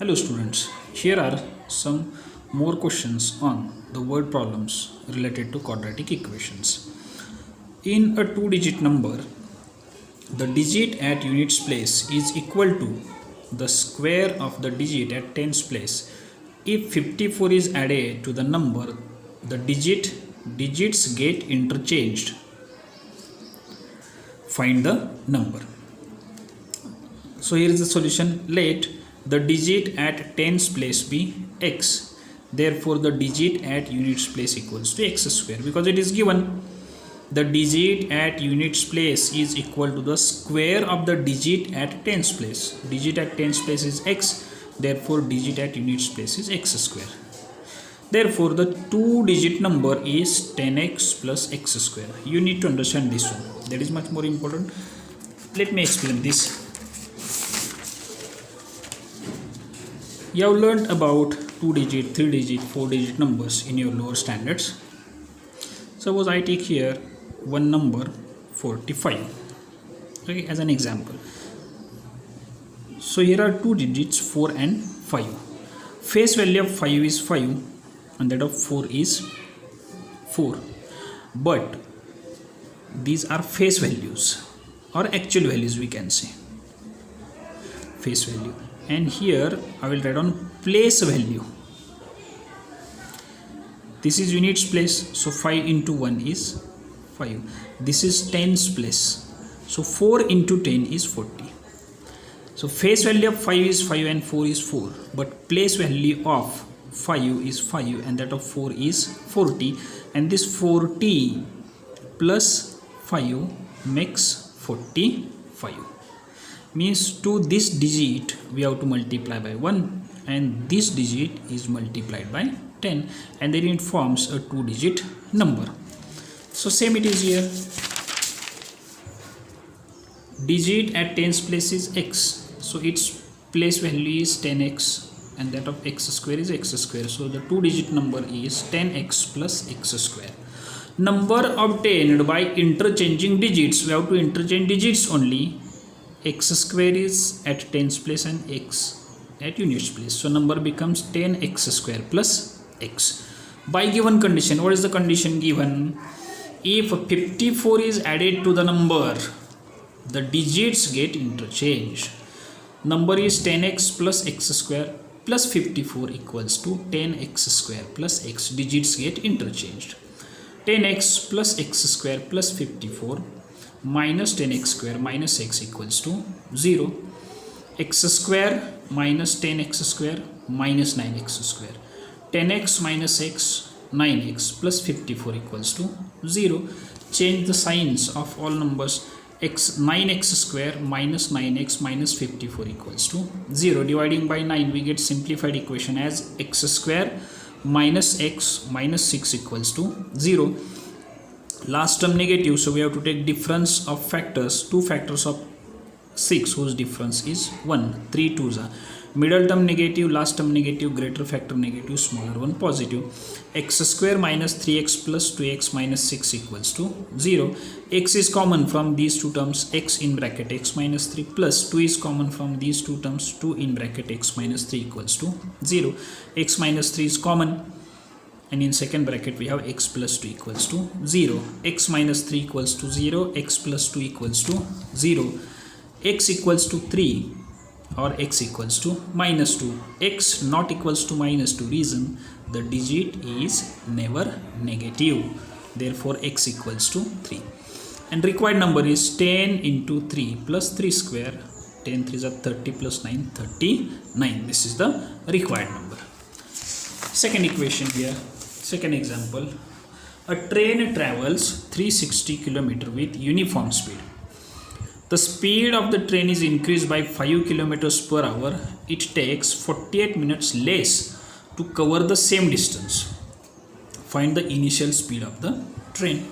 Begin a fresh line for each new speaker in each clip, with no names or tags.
Hello students, here are some more questions on the word problems related to quadratic equations. In a two-digit number, the digit at units place is equal to the square of the digit at tens place. If 54 is added to the number, the digits get interchanged. Find the number. So here is the solution. Let the digit at tens place be x. Therefore, the digit at units place equals to x square, because it is given the digit at units place is equal to the square of the digit at tens place. Digit at tens place is x. Therefore, digit at units place is x square. Therefore, the two-digit number is 10x plus x square. You need to understand this one. That is much more important. Let me explain this. You have learned about 2-digit, 3-digit, 4-digit numbers in your lower standards. Suppose I take here one number 45, okay, as an example. So here are two digits 4 and 5. Face value of 5 is 5 and that of 4 is 4. But these are face values or actual values, we can say. Face value. And here I will write on place value. This is units place, so 5 into 1 is 5. This is tens place, so 4 into 10 is 40. So face value of 5 is 5 and 4 is 4, but place value of 5 is 5 and that of 4 is 40, and this 40 plus 5 makes 45. Means to this digit we have to multiply by 1 and this digit is multiplied by 10, and then it forms a two-digit number. So same it is here. Digit at tens place is x, so its place value is 10x and that of x square is x square. So the two-digit number is 10x plus x square. Number obtained by interchanging digits. We have to interchange digits only. X square is at tens place and x at units place. So number becomes 10x square plus x. By given condition, what is the condition given? If 54 is added to the number, the digits get interchanged. Number is 10x plus x square plus 54 equals to 10x square plus x. Digits get interchanged. 10x plus x square plus 54 minus 10x square minus x equals to 0. X square minus 10x square minus 9x square. 10x minus x, 9x plus 54 equals to 0. Change the signs of all numbers. 9x square minus 9x minus 54 equals to 0. Dividing by 9, we get simplified equation as x square minus x minus 6 equals to 0. Last term negative, so we have to take difference of factors, 2 factors of 6 whose difference is 1. 3 2s are. Middle term negative, last term negative, greater factor negative, smaller one positive. X square minus 3x plus 2x minus 6 equals to 0. X is common from these two terms, x in bracket x minus 3 plus 2 is common from these two terms, 2 in bracket x minus 3 equals to 0. X minus 3 is common, and in second bracket we have x plus 2 equals to 0. X minus 3 equals to 0, x plus 2 equals to 0. X equals to 3 or x equals to minus 2. X not equals to minus 2. Reason, the digit is never negative. Therefore, x equals to 3. And required number is 10 into 3 plus 3 square. 10 3s are 30 plus 9, 39. This is the required number. Second equation here. Second example, a train travels 360 km with uniform speed. The speed of the train is increased by 5 km per hour. It takes 48 minutes less to cover the same distance. Find the initial speed of the train.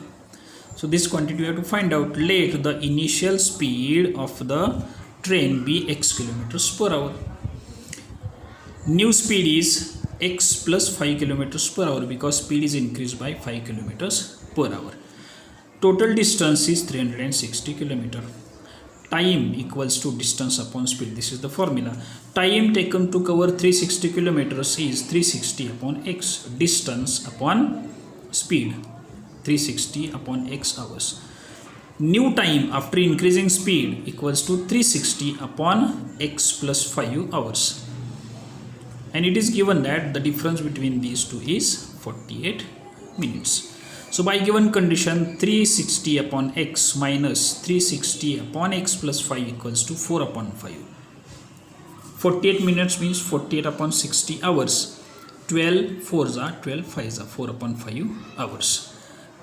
So this quantity we have to find out. Let the initial speed of the train be x km per hour. New speed is x plus 5 km per hour because speed is increased by 5 km per hour. Total distance is 360 km. time equals to distance upon speed. This is the formula. Time taken to cover 360 kilometers is 360 upon x. Distance upon speed 360 upon x hours. New time after increasing speed equals to 360 upon x plus 5 hours. And it is given that the difference between these two is 48 minutes. So by given condition, 360 upon x minus 360 upon x plus 5 equals to 4 upon 5. 48 minutes means 48 upon 60 hours. 12 4s are 12 5s are 4 upon 5 hours.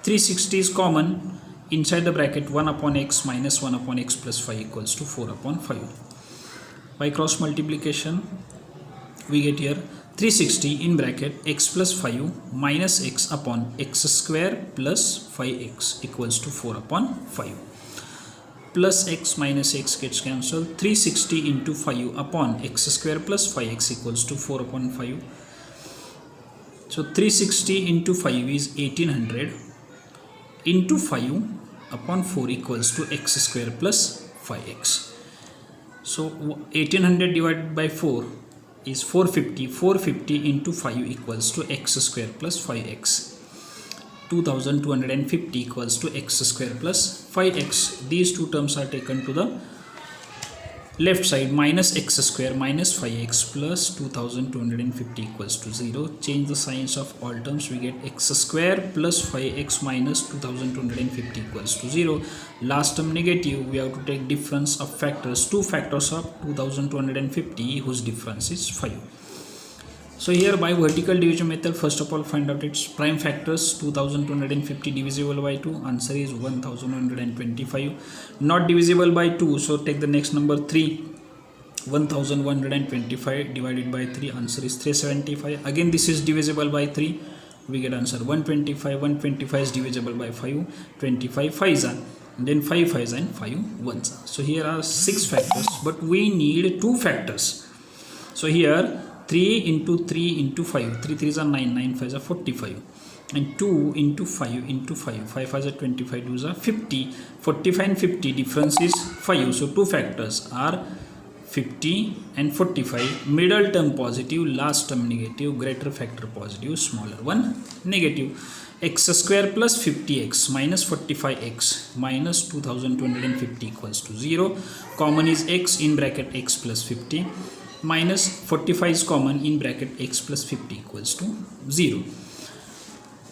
360 is common. Inside the bracket 1 upon x minus 1 upon x plus 5 equals to 4 upon 5. By cross multiplication, we get here 360 in bracket x plus 5 minus x upon x square plus 5x equals to 4 upon 5. Plus x minus x gets cancelled. 360 into 5 upon x square plus 5x equals to 4 upon 5. So 360 into 5 is 1800 into 5 upon 4 equals to x square plus 5x. So 1800 divided by 4 is 450. 450 into 5 equals to x square plus 5x. 2250 equals to x square plus 5x. These two terms are taken to the left side. Minus x square minus 5x plus 2250 equals to 0. Change the signs of all terms. We get x square plus 5x minus 2250 equals to 0. Last term negative. We have to take difference of factors. 2 factors of 2250 whose difference is 5. So here by vertical division method, first of all find out its prime factors. 2250 divisible by 2, answer is 1125. Not divisible by 2, so take the next number 3. 1125 divided by 3, answer is 375. Again this is divisible by 3, we get answer 125. 125 is divisible by 5, 25 5s are, then 5 5s and 5 1s are. So here are 6 factors, but we need 2 factors. So here 3 into 3 into 5, 3 3s are 9, 9 5s are 45, and 2 into 5 into 5, 5 5s are 25, 2s are 50, 45 and 50 difference is 5, so 2 factors are 50 and 45, middle term positive, last term negative, greater factor positive, smaller one negative. X square plus 50x minus 45x minus 2250 equals to 0. Common is x in bracket x plus 50. Minus 45 is common in bracket x plus 50 equals to 0.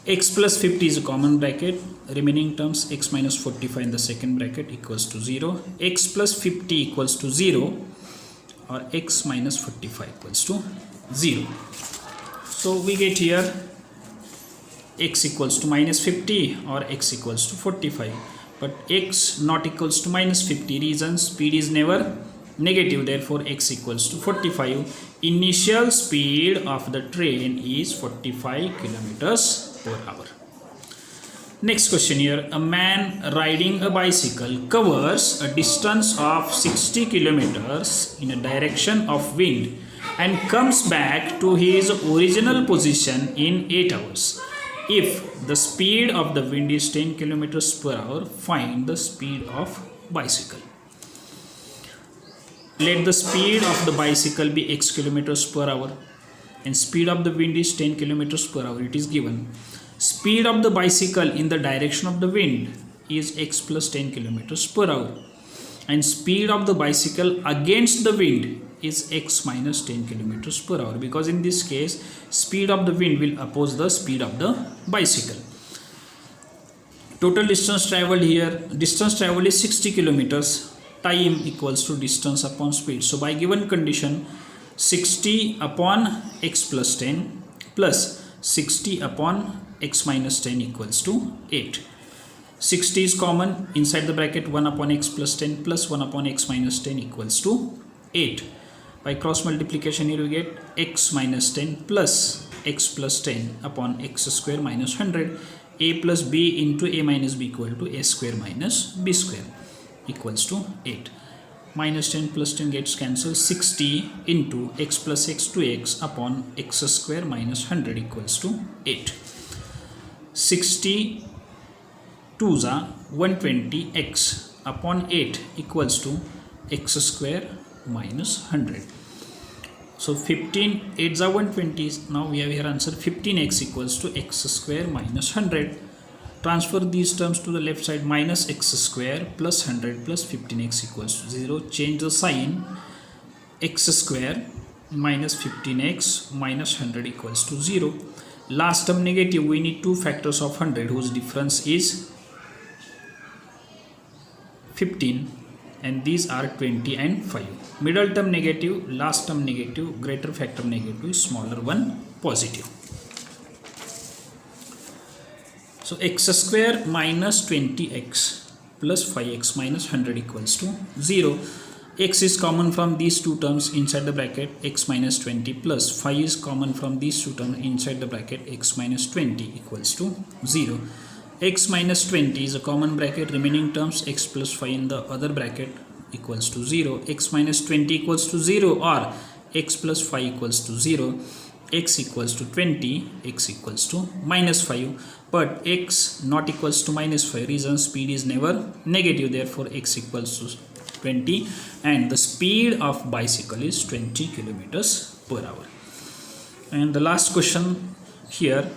X plus 50 is a common bracket. Remaining terms x minus 45 in the second bracket equals to 0. X plus 50 equals to 0 or x minus 45 equals to 0. So we get here x equals to minus 50 or x equals to 45. But x not equals to minus 50. Reason speed is never negative, therefore x equals to 45. Initial speed of the train is 45 kilometers per hour. Next question here. A man riding a bicycle covers a distance of 60 kilometers in a direction of wind and comes back to his original position in 8 hours. If the speed of the wind is 10 kilometers per hour, find the speed of bicycle. Let the speed of the bicycle be x kilometers per hour and speed of the wind is 10 kilometers per hour. It is given. Speed of the bicycle in the direction of the wind is x plus 10 kilometers per hour and speed of the bicycle against the wind is x minus 10 kilometers per hour, because in this case speed of the wind will oppose the speed of the bicycle. Total distance traveled here, distance traveled is 60 kilometers. Time equals to distance upon speed. So by given condition, 60 upon x plus 10 plus 60 upon x minus 10 equals to 8. 60 is common. Inside the bracket 1 upon x plus 10 plus 1 upon x minus 10 equals to 8. By cross multiplication here we get x minus 10 plus x plus 10 upon x square minus 100. A plus b into a minus b equal to a square minus b square equals to 8. Minus 10 plus 10 gets cancelled. 60 into x plus x to x upon x square minus 100 equals to 8. 60 2s are 120x upon 8 equals to x square minus 100. So 15 8s are 120. Now we have here answer 15x equals to x square minus 100. Transfer these terms to the left side. Minus x square plus 100 plus 15x equals to 0. Change the sign. X square minus 15x minus 100 equals to 0. Last term negative. We need two factors of 100 whose difference is 15, and these are 20 and 5. Middle term negative, last term negative, greater factor negative is smaller one positive. So x square minus 20x plus 5x minus 100 equals to 0. X is common from these two terms inside the bracket, x minus 20 plus 5 is common from these two terms inside the bracket, x minus 20 equals to 0. X minus 20 is a common bracket, remaining terms x plus 5 in the other bracket equals to 0. X minus 20 equals to 0 or x plus 5 equals to 0. X equals to 20, x equals to minus 5, but x not equals to minus 5. Reason speed is never negative, therefore x equals to 20 and the speed of bicycle is 20 kilometers per hour. And the last question here,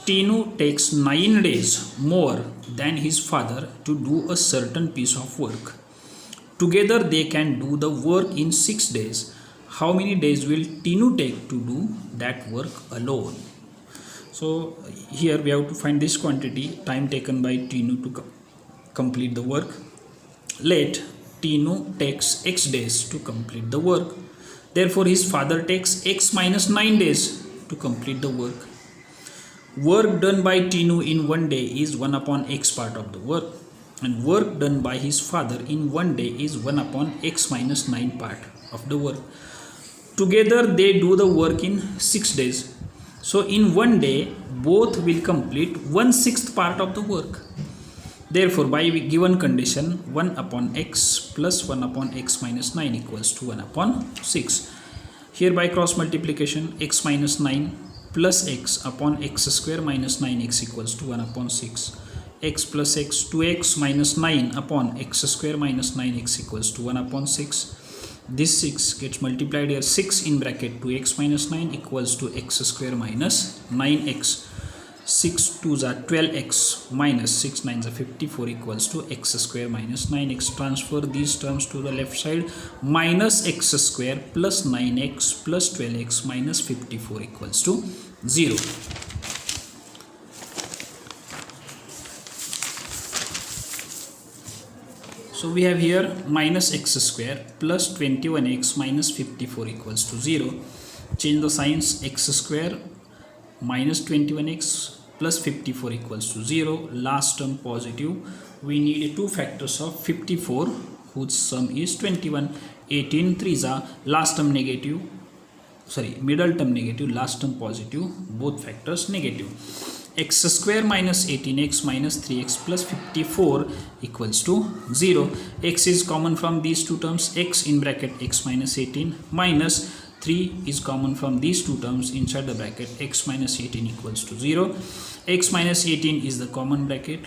Tinu takes 9 days more than his father to do a certain piece of work. Together they can do the work in 6 days. How many days will Tinu take to do that work alone? So here we have to find this quantity, time taken by Tinu to complete the work. Let Tinu takes x days to complete the work. Therefore his father takes x minus 9 days to complete the work. Work done by Tinu in 1 day is 1 upon x part of the work, and work done by his father in 1 day is 1 upon x minus 9 part of the work. Together they do the work in 6 days. So in 1 day both will complete 1/6 part of the work. Therefore by given condition 1 upon x plus 1 upon x minus 9 equals to 1 upon 6. Here by cross multiplication x minus 9 plus x upon x square minus 9x equals to 1 upon 6. X plus x, 2x minus 9 upon x square minus 9x equals to 1 upon 6. This 6 gets multiplied here. 6 in bracket 2x minus 9 equals to x square minus 9x. 6 2s are 12x minus 6 9s are 54 equals to x square minus 9x. Transfer these terms to the left side. Minus x square plus 9x plus 12x minus 54 equals to 0. So we have here minus x square plus 21x minus 54 equals to 0. Change the signs. X square minus 21x plus 54 equals to 0. Last term positive. We need two factors of 54 whose sum is 21. 18 3s are last term negative. Middle term negative, last term positive, both factors negative. X square minus 18x minus 3x plus 54 equals to 0. X is common from these two terms, x in bracket x minus 18 minus 3 is common from these two terms inside the bracket, x minus 18 equals to 0. X minus 18 is the common bracket,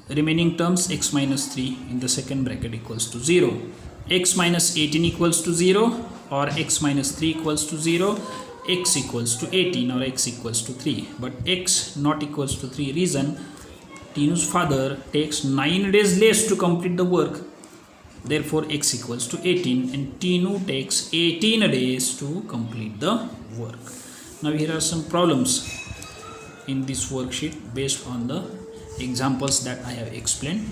remaining terms x minus 3 in the second bracket equals to 0. X minus 18 equals to 0 or x minus 3 equals to 0. X equals to 18 or x equals to 3, but x not equals to 3. Reason, Tinu's father takes 9 days less to complete the work, therefore x equals to 18, and Tinu takes 18 days to complete the work. Now here are some problems in this worksheet based on the examples that I have explained.